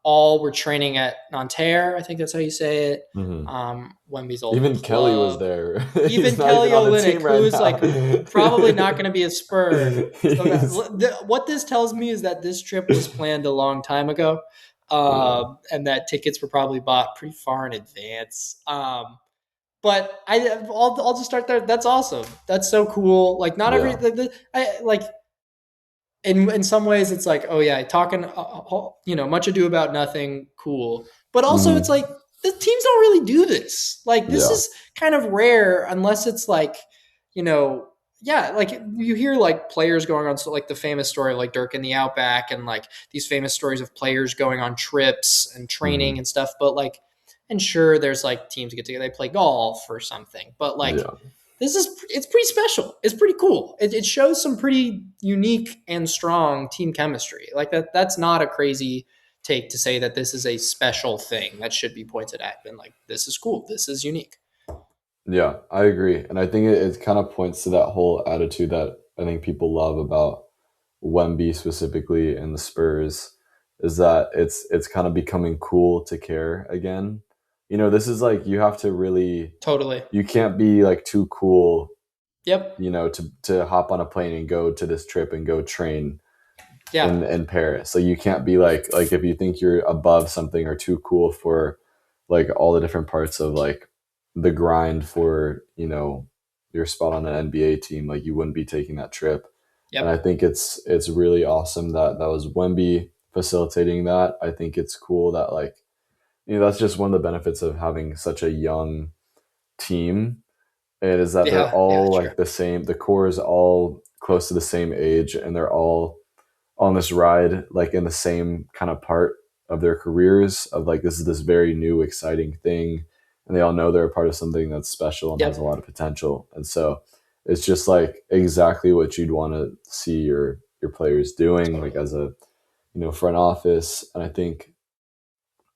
All were training at Nanterre. I think that's how you say it. Wemby's old even club. Kelly was there. Even Kelly Olynyk, who's like probably not going to be a Spur. What this tells me is that this trip was planned a long time ago, and that tickets were probably bought pretty far in advance. But I'll just start there. That's awesome. That's so cool. Like not every like. In some ways, it's like, oh yeah, talking, much ado about nothing, cool. But also, it's like the teams don't really do this. Like this is kind of rare, unless it's like, like you hear like players going on, so like the famous story of like Dirk in the Outback, and like these famous stories of players going on trips and training and stuff. But like, and sure, there's like teams get together, they play golf or something. But like. Yeah. It's pretty special. It's pretty cool. It shows some pretty unique and strong team chemistry. Like that's not a crazy take to say that this is a special thing that should be pointed at. And like, this is cool. This is unique. Yeah, I agree. And I think it kind of points to that whole attitude that I think people love about Wemby specifically and the Spurs is that it's kind of becoming cool to care again. This is like you have to really you can't be like too cool. Yep. To hop on a plane and go to this trip and go train in Paris. So you can't be like if you think you're above something or too cool for like all the different parts of like the grind for, your spot on an NBA team, like you wouldn't be taking that trip. And I Yep. think it's really awesome that that was Wemby facilitating that. I think it's cool that, like, that's just one of the benefits of having such a young team. It is that they're Yeah. Yeah. all True. like the same. The core is all close to the same age, and they're all on this ride, like in the same kind of part of their careers. Of like, this is this very new, exciting thing, and they all know they're a part of something that's special and has a Yep. lot of potential. And so it's just like exactly what you'd want to see your players doing, like Totally. as a front office. And I think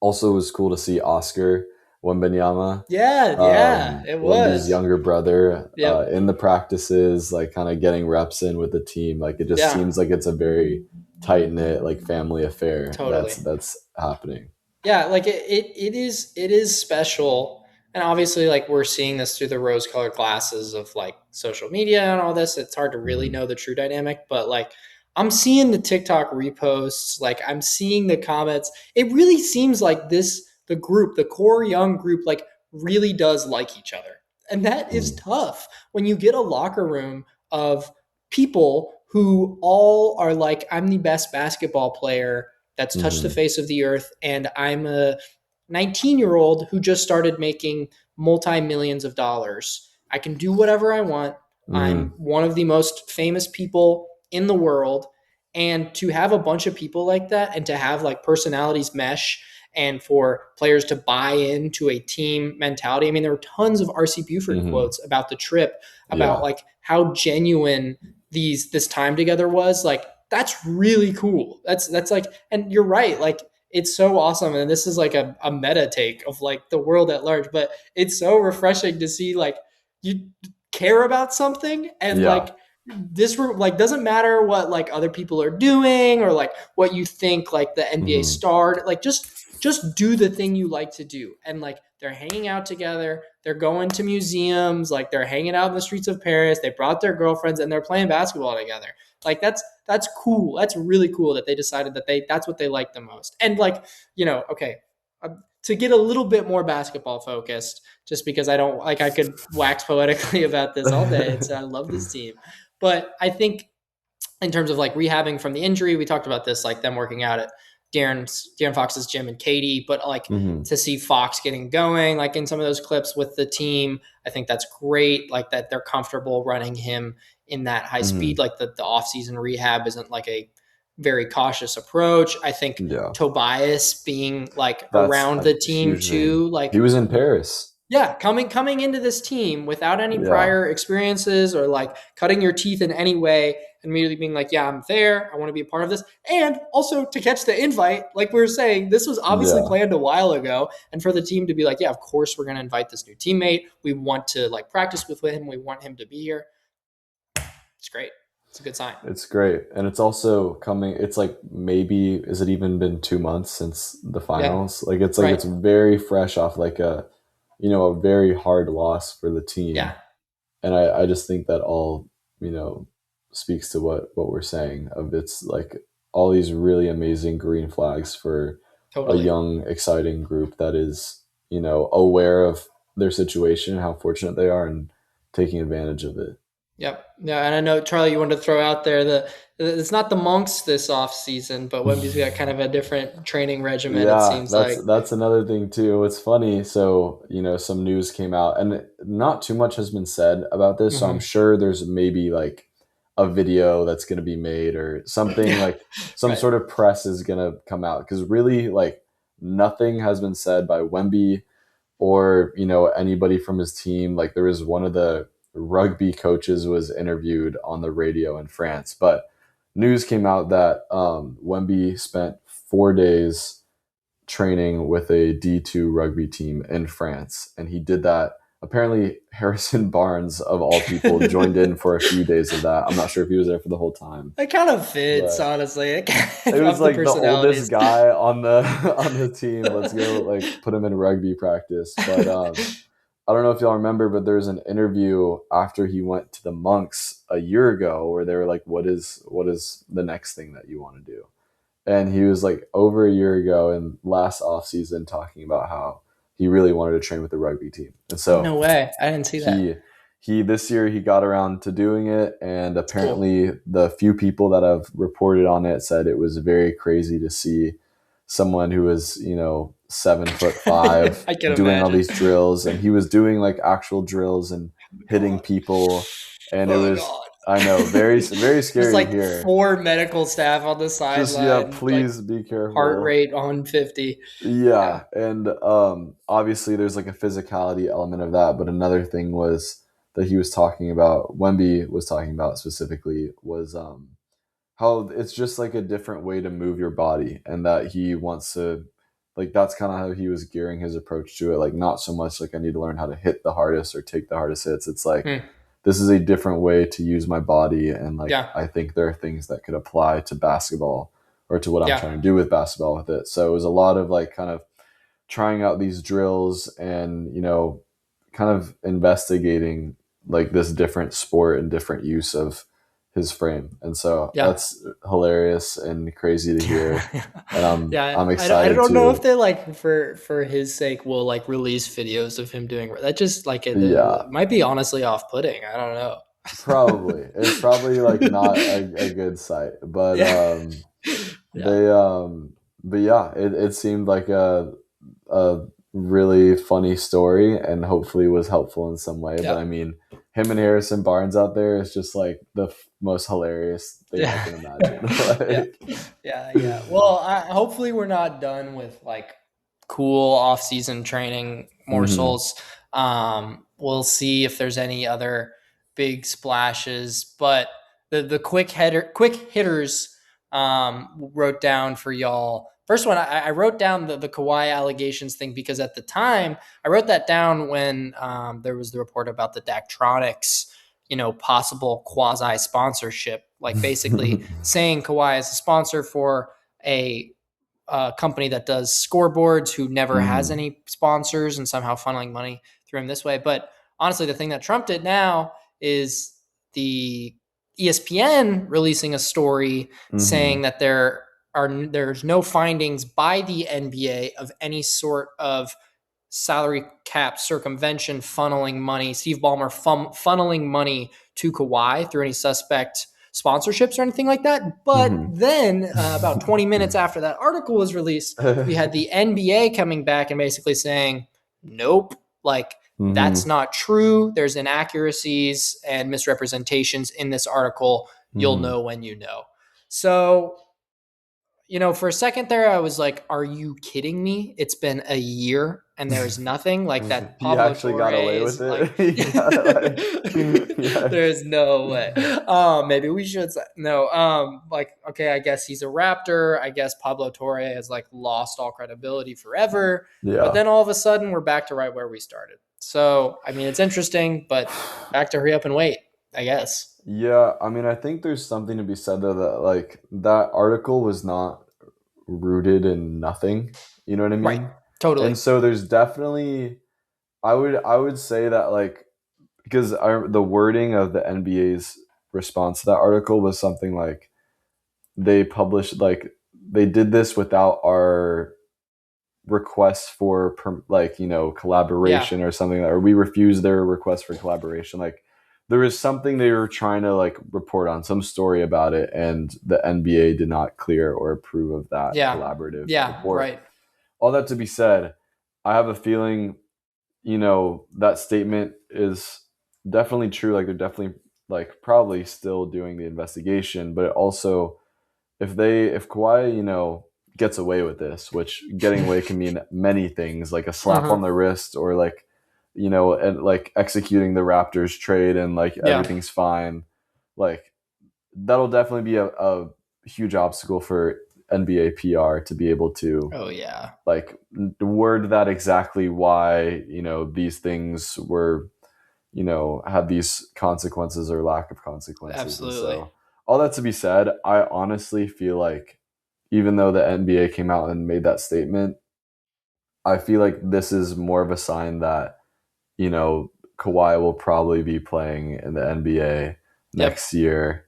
also it was cool to see Oscar Wembenyama, Yeah. Yeah. It Wemby's was. younger brother, Yep. in the practices, like kind of getting reps in with the team. Like it just Yeah. seems like it's a very tight knit, like family affair Totally. that's happening. Yeah, like it is special. And obviously like we're seeing this through the rose colored glasses of like social media and all this. It's hard to really Hmm. know the true dynamic, but like I'm seeing the TikTok reposts, like I'm seeing the comments. It really seems like the group, the core young group, like really does like each other. And that is Hmm. tough when you get a locker room of people who all are like, I'm the best basketball player that's touched the Hmm. face of the earth, and I'm a 19-year-old who just started making multi-millions of dollars. I can do whatever I want. I'm Hmm. one of the most famous people in the world. And to have a bunch of people like that and to have like personalities mesh and for players to buy into a team mentality. I mean, there were tons of RC Buford Hmm. quotes about the trip, about Yeah. like how genuine this time together was. Like that's really cool. That's like, and you're right. Like it's so awesome. And this is like a meta take of like the world at large, but it's so refreshing to see like you care about something and Yeah. like this like doesn't matter what like other people are doing or like what you think like the NBA Hmm. star, like just do the thing you like to do. And like they're hanging out together, they're going to museums, like they're hanging out in the streets of Paris, they brought their girlfriends and they're playing basketball together. Like that's cool. That's really cool that they decided that that's what they like the most. And like, okay, to get a little bit more basketball focused, just because I don't like I could wax poetically about this all day. It's I love this team. But I think in terms of like rehabbing from the injury, we talked about this, like them working out at Darren Fox's gym and Katie, but like Hmm. to see Fox getting going, like in some of those clips with the team, I think that's great. Like that they're comfortable running him in that high speed. Hmm. Like the off-season rehab isn't like a very cautious approach. I think Yeah. Tobias being like That's around a the team huge thing. too, He like was in Paris. yeah, coming into this team without any Yeah. prior experiences or like cutting your teeth in any way and immediately being like, yeah, I'm there. I want to be a part of this. And also to catch the invite, like we were saying, this was obviously Yeah. planned a while ago. And for the team to be like, yeah, of course we're going to invite this new teammate. We want to like practice with him. We want him to be here. It's great. It's a good sign. It's great. And it's also coming, it's like maybe, is it even been 2 months since the Yeah. finals? Like Right. it's very fresh off like a very hard loss for the team. Yeah. And I just think that all, you know, speaks to what we're saying of it's like all these really amazing green flags for a Totally. young, exciting group that is, aware of their situation, how fortunate they are and taking advantage of it. Yep. Yeah, and I know Charlie, you wanted to throw out there the it's not the monks this off season, but Wemby's got kind of a different training regimen. It Yeah, seems that's like. that's another thing too. It's funny. So, some news came out and not too much has been said about this. So I'm Hmm. sure there's maybe like a video that's going to be made or something, Yeah. like some Right. sort of press is going to come out because really like nothing has been said by Wemby or, anybody from his team. Like there was one of the rugby coaches was interviewed on the radio in France, but news came out that Wemby spent 4 days training with a D2 rugby team in France. And he did that. Apparently, Harrison Barnes, of all people, joined in for a few days of that. I'm not sure if he was there for the whole time, It kind of fits, but honestly. it was Of the like the oldest personalities. guy on the on the team. Let's go like put him in rugby practice. But I don't know if y'all remember, but there's an interview after he went to the Monks a year ago where they were like, what is the next thing that you want to do? And he was like over a year ago and last off season talking about how he really wanted to train with the rugby team. And Oh, so no way. I didn't see that. he this year he got around to doing it, and It's cool. apparently the few people that have reported on it said it was very crazy to see someone who was 7'5" I can doing all imagine. these drills, and he was doing like actual drills and hitting God. people, and it Oh, was, God. I know, very very There's scary to like hear. 4 medical staff on the Just, yeah, sideline, like please be heart careful. rate on 50. Yeah. Yeah, and obviously there's like a physicality element of that, but another thing was that he was talking about, Wemby was talking about specifically, was how it's just like a different way to move your body, and that he wants to, like, that's kind of how he was gearing his approach to it, like not so much like I need to learn how to hit the hardest or take the hardest hits. It's like, Hmm. this is a different way to use my body, and like Yeah. I think there are things that could apply to basketball or to what I'm Yeah. trying to do with basketball with it. So it was a lot of like kind of trying out these drills, and kind of investigating like this different sport and different use of his frame. And so Yeah. that's hilarious and crazy to hear, and Yeah. I'm I excited don't know if to. they like for his sake will like release videos of him doing that. Just like Yeah, it might be honestly off-putting. I don't know. probably it's probably like not a good sight, but Yeah. Yeah. they but yeah, it seemed like a really funny story, and hopefully was helpful in some way. But Yeah. I mean, him and Harrison Barnes out there is just like the most hilarious thing I Yeah. can imagine. Yeah. Like, Yeah. Well, hopefully we're not done with like cool off-season training mhm, morsels. We'll see if there's any other big splashes, but the quick hitters wrote down for y'all. First one, I wrote down the Kawhi allegations thing because at the time I wrote that down when there was the report about the Daktronics, possible quasi sponsorship, like basically saying Kawhi is a sponsor for a company that does scoreboards who never has mhm, any sponsors and somehow funneling money through him this way. But honestly, the thing that trumped it now is the ESPN releasing a story saying mhm, that there's no findings by the NBA of any sort of salary cap circumvention funneling money, Steve Ballmer funneling money to Kawhi through any suspect sponsorships or anything like that. But mhm. then, about 20 minutes after that article was released, we had the NBA coming back and basically saying, nope, like that's Mhm, not true. There's inaccuracies and misrepresentations in this article. You'll mhm. know when you know. So for a second there, I was like, are you kidding me? It's been a year and there's nothing like that. He Pablo actually got away with Torres, like, it. He got, like, yes. there's no way. Maybe we should say, no. Like, okay, I guess he's a Raptor. I guess Pablo Torre has like lost all credibility forever. But Yeah. then all of a sudden, we're back to right where we started. So, I mean, it's interesting, but back to hurry up and wait, I guess. Yeah, I mean, I think there's something to be said though, that like that article was not rooted in nothing. You know what I Right. mean? Totally. And so there's definitely, I would say that, like, because the wording of the NBA's response to that article was something like, they published, like, they did this without our request for like, Yeah. collaboration or something, or we refused their request for collaboration. Like, there was something they were trying to like report on, some story about it, and the NBA did not clear or approve of that Yeah. collaborative Yeah. report. Right. All that to be said, I have a feeling, that statement is definitely true. Like, they're definitely, like, probably still doing the investigation, but it also, if Kawhi, gets away with this, which getting away can mean many things, like a slap on Uh-huh. the wrist, or like, and like executing the Raptors trade, and like Yeah. everything's fine. Like, that'll definitely be a huge obstacle for NBA PR to be able to, Oh yeah. like, word that exactly why, these things were, had these consequences or lack of consequences. And Absolutely. so, all that to be said, I honestly feel like, even though the NBA came out and made that statement, I feel like this is more of a sign that, Kawhi will probably be playing in the NBA Yep. next year.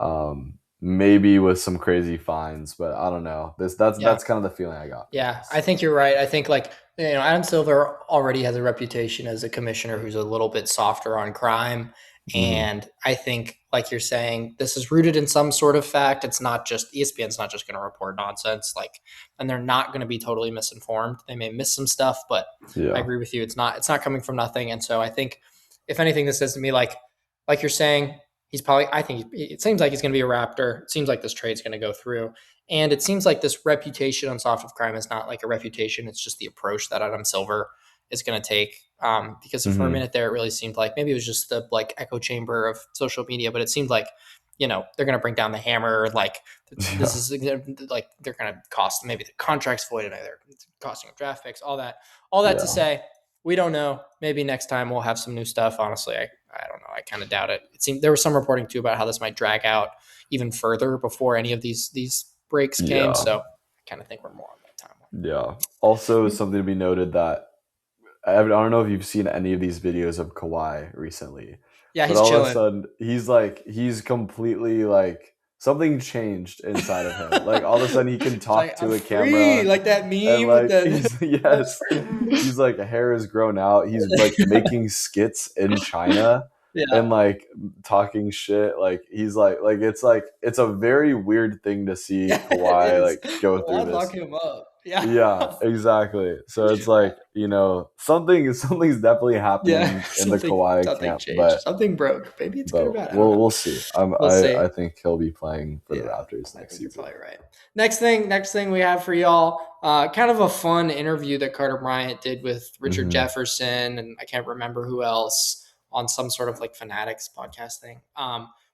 Um, maybe with some crazy fines, but I don't know. Yeah. That's kind of the feeling I got from Yeah, I this. think you're right. I think Adam Silver already has a reputation as a commissioner who's a little bit softer on crime. Hmm. And I think, like you're saying, this is rooted in some sort of fact. It's not just ESPN's not just going to report nonsense, and they're not going to be totally misinformed. They may miss some stuff, but I Yeah. agree with you. It's not coming from nothing. And so I think, if anything, this says to me like you're saying, I think it seems like he's going to be a Raptor. It seems like this trade's going to go through. And it seems like this reputation on soft of crime is not like a reputation. It's just the approach that Adam Silver is going to take. Because for a Hmm. minute there, it really seemed like maybe it was just the echo chamber of social media, but it seemed like, they're going to bring down the hammer. Like this Yeah. is like they're going to cost maybe the contracts voided, they're costing of draft picks, all that to Yeah. say, we don't know. Maybe next time we'll have some new stuff. Honestly, I don't know. I kind of doubt it. It seemed there was some reporting too about how this might drag out even further before any of these breaks came. Yeah. So I kind of think we're more on that Yeah. Also, timeline. something to be noted that I don't know if you've seen any of these videos of Kawhi recently, Yeah, but he's all of a chilling. sudden he's completely like something changed inside of him. Like all of a sudden he can It's talk like I'm to a free, camera like that and meme with like the he's yes, he's like hair is grown out. He's like making skits in China yeah, and like talking shit. Like it's a very weird thing to see yeah, it Kawhi is. like go through Why lock this. him up? Yeah, Yeah, exactly. So it's like, something's definitely yeah. happening in the Something Kawhi camp, changed. Something broke. Maybe it's good or but bad. I don't we'll know. we'll see. We'll see. I think he'll be playing for the Yeah, Raptors I next think you're season. probably right. Next thing we have for y'all, kind of a fun interview that Carter Bryant did with Richard Hmm. Jefferson, and I can't remember who else on some sort of Fanatics podcast thing.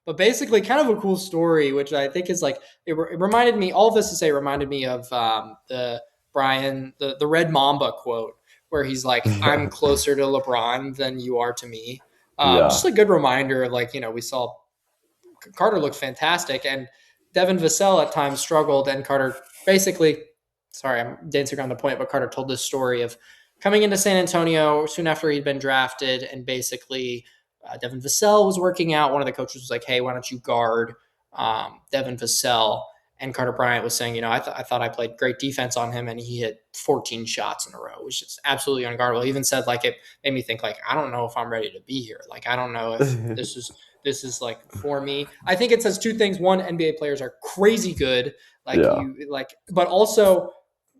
But basically, kind of a cool story, which I think is it reminded me. All of this to say, reminded me of the Brian the Red Mamba quote, where he's like, "I'm Yeah, closer to LeBron than you are to me." yeah, Just a good reminder of we saw Carter looked fantastic, and Devin Vassell at times struggled. And Carter basically, sorry, I'm dancing around the point, but Carter told this story of coming into San Antonio soon after he'd been drafted, and basically Devin Vassell was working out. One of the coaches was like, "Hey, why don't you guard Devin Vassell?" And Carter Bryant was saying, I thought I played great defense on him, and he hit 14 shots in a row, which is absolutely unguardable. He even said it made me think I don't know if I'm ready to be here. I don't know if this is for me. I think it says two things. One, NBA players are crazy good, yeah, but also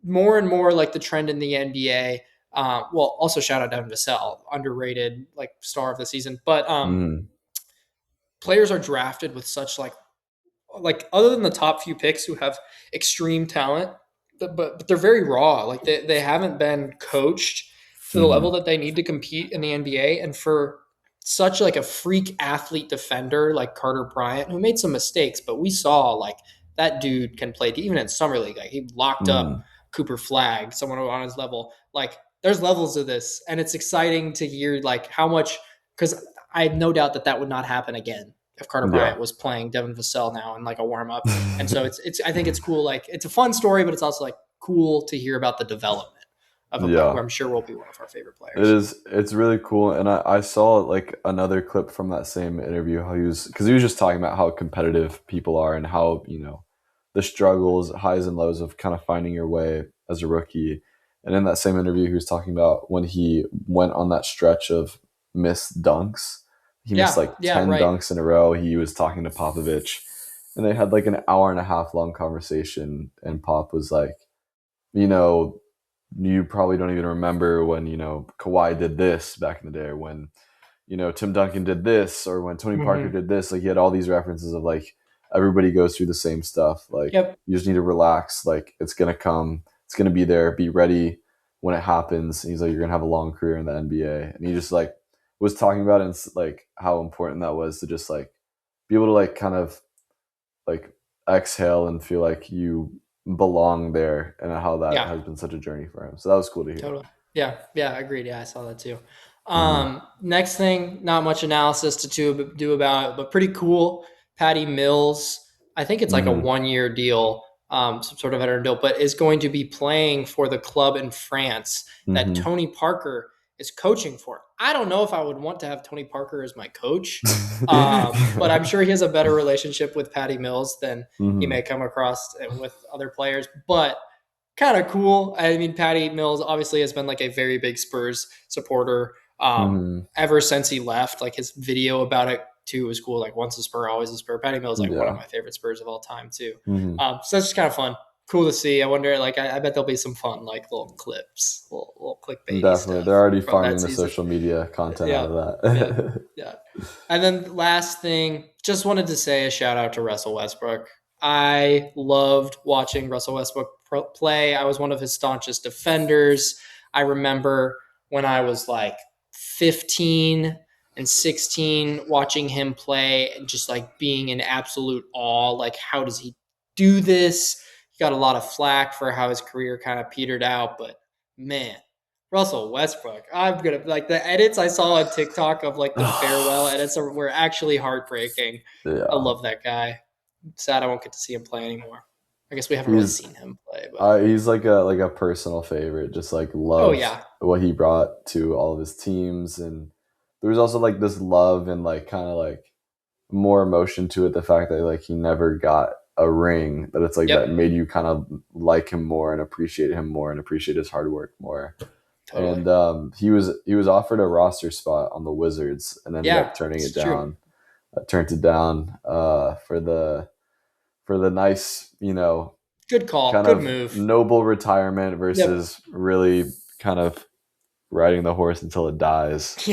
more and more the trend in the NBA. Well, also shout out Devin Vassell, underrated star of the season. But mm, players are drafted with such other than the top few picks who have extreme talent, but they're very raw. They haven't been coached to the level hmm, that they need to compete in the NBA. And for such a freak athlete defender like Carter Bryant, who made some mistakes, but we saw that dude can play even in summer league. He locked up mm, Cooper Flag, someone on his level. There's levels of this, and it's exciting to hear how much, because I have no doubt that that would not happen again if Carter yeah. Bryant was playing Devin Vassell now in a warm up. And so it's I think it's cool. It's a fun story, but it's also cool to hear about the development of a player who Yeah. I'm sure will be one of our favorite It players. is. It's really cool, and I saw like another clip from that same interview. How he was just talking about how competitive people are and how the struggles, highs and lows of kind of finding your way as a rookie. And in that same interview, he was talking about when he went on that stretch of missed dunks. He missed Yeah, like yeah, 10 right. dunks in a row. He was talking to Popovich, and they had like an hour and a half long conversation. And Pop was like, you know, you probably don't even remember when Kawhi did this back in the day, or when Tim Duncan did this, or when Tony Parker Mm-hmm. did this. Like he had all these references of like everybody goes through the same stuff. Like Yep. you just need to relax. Like it's gonna come. It's gonna be there. Be ready when it happens. And he's like, you're gonna have a long career in the NBA. And he just like was talking about it and like how important that was to just like be able to like kind of like exhale and feel like you belong there, and how that Yeah. has been such a journey for him. So that was cool to hear. Totally. Yeah. Yeah. Agreed. Yeah, I saw that too. Hmm. Next thing, not much analysis to do about it, but pretty cool. Patty Mills, I think it's a Hmm. 1 year deal, some sort of veteran deal, but is going to be playing for the club in France that Hmm. Tony Parker is coaching for. I don't know if I would want to have Tony Parker as my coach, but I'm sure he has a better relationship with Patty Mills than he may come across with other players. But kind of cool. I mean, Patty Mills obviously has been like a very big Spurs supporter ever since he left. Like his video about it too was cool. Like once a Spur, always a Spur. Patty Mills is like one of my favorite Spurs of all time too. So that's just kind of fun. Cool to see. I wonder, like, I bet there'll be some fun, like, little clips, little clickbaity Definitely. stuff. They're already farming the social media content out of that. Yeah. And then last thing, just wanted to say a shout out to Russell Westbrook. I loved watching Russell Westbrook play. I was one of his staunchest defenders. I remember when I was like 15 and 16 watching him play and just like being in absolute awe. Like, how does he do this? He got a lot of flack for how his career kind of petered out, but man, Russell Westbrook. I'm gonna like the edits I saw on TikTok of like the farewell edits were actually heartbreaking. Yeah. I love that guy. Sad I won't get to see him play anymore. I guess we haven't really seen him play. But he's like a personal favorite. Just like love what he brought to all of his teams, and there was also like this love and like kind of like more emotion to it. The fact that like he never got a ring, that it's like that made you kind of like him more and appreciate him more and appreciate his hard work more. Totally. And he was offered a roster spot on the Wizards and ended up turning it down. Turned it down for the nice, good call, kind good of move, noble retirement versus really kind of riding the horse until it dies.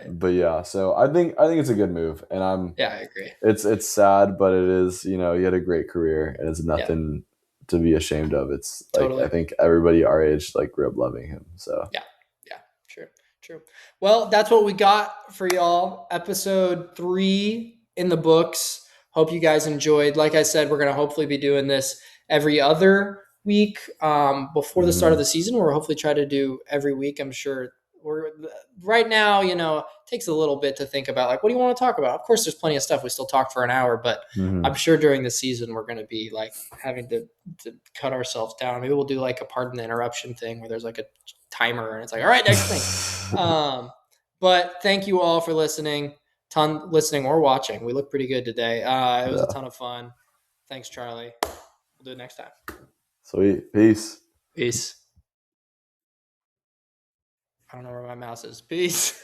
But yeah, so I think it's a good move, and I agree. It's sad, but it is, he had a great career, and it's nothing to be ashamed of. It's like totally. I think everybody our age like grew up loving him. So yeah, true. Well, that's what we got for y'all. Episode 3 in the books. Hope you guys enjoyed. Like I said, we're gonna hopefully be doing this every other week before the start of the season. We'll hopefully try to do every week. I'm sure we're right now, it takes a little bit to think about like, what do you want to talk about? Of course, there's plenty of stuff. We still talk for an hour, but I'm sure during the season, we're going to be like having to cut ourselves down. Maybe we'll do like a pardon the interruption thing where there's like a timer and it's like, all right, next thing. But thank you all for listening or watching. We look pretty good today. It was a ton of fun. Thanks, Charlie. We'll do it next time. Sweet. Peace. I don't know where my mouse is. Peace.